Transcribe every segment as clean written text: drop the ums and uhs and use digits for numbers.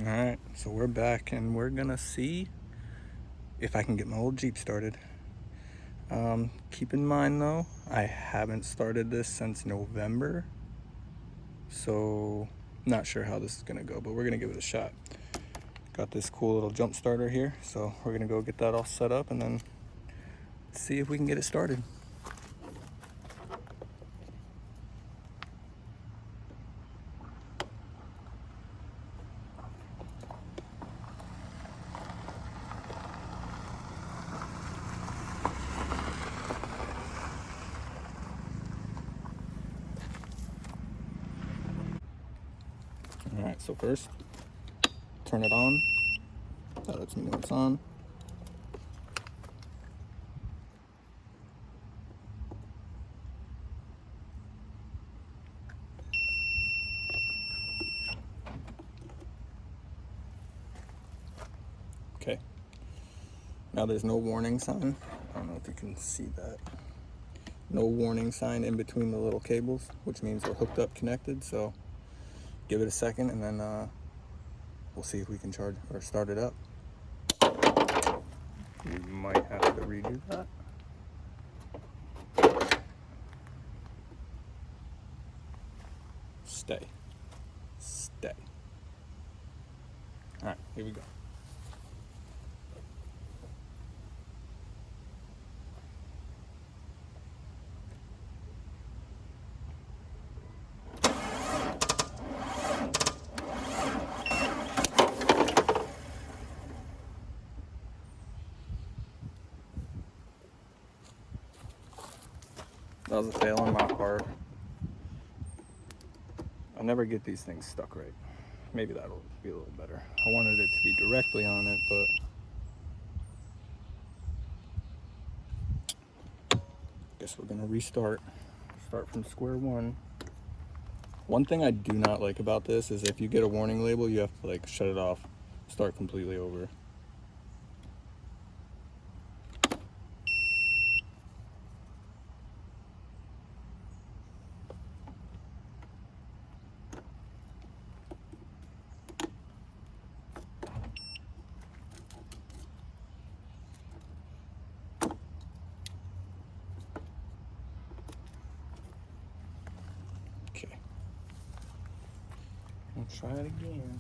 Alright, so we're back and we're gonna see if I can get my old Jeep started. Keep in mind though, I haven't started this since November, so not sure how this is gonna go, but we're gonna give it a shot. Got this cool little jump starter here, so we're gonna go get that all set up and then see if we can get it started. Alright, so first, turn it on. That lets me know it's on. Okay. Now there's no warning sign. I don't know if you can see that. No warning sign in between the little cables, which means we're hooked up, connected. So give it a second and then we'll see if we can charge or start it up. We might have to redo that. Stay. All right, here we go. That was a fail on my part. I never get these things stuck right. Maybe that'll be a little better. I wanted it to be directly on it, but guess we're gonna restart. Start from square one. One thing I do not like about this is if you get a warning label, you have to like shut it off, start completely over. Okay. We'll try it again.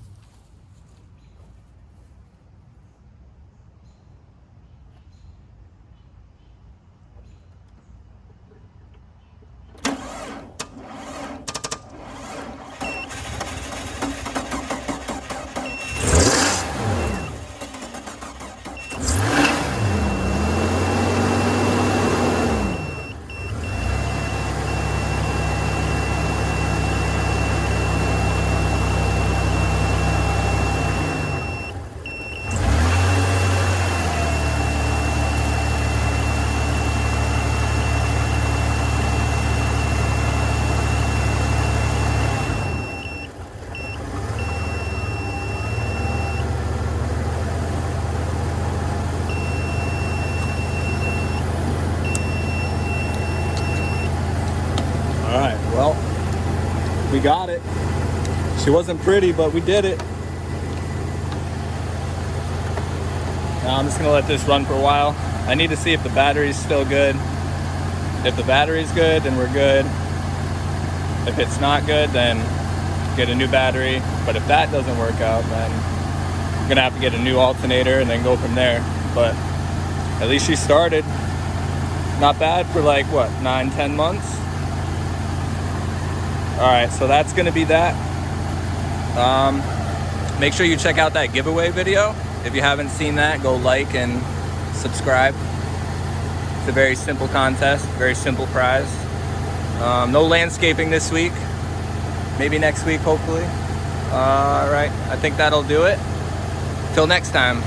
All right, well, we got it. She wasn't pretty, but we did it. Now I'm just gonna let this run for a while. I need to see if the battery's still good. If the battery's good, then we're good. If it's not good, then get a new battery. But if that doesn't work out, then I'm gonna have to get a new alternator and then go from there. But at least she started. Not bad for like, what, 9-10 months? All right, so that's gonna be that. Make sure you check out that giveaway video. If you haven't seen that, go like and subscribe. It's a very simple contest, very simple prize. No landscaping this week. Maybe next week, hopefully. All right, I think that'll do it. Till next time.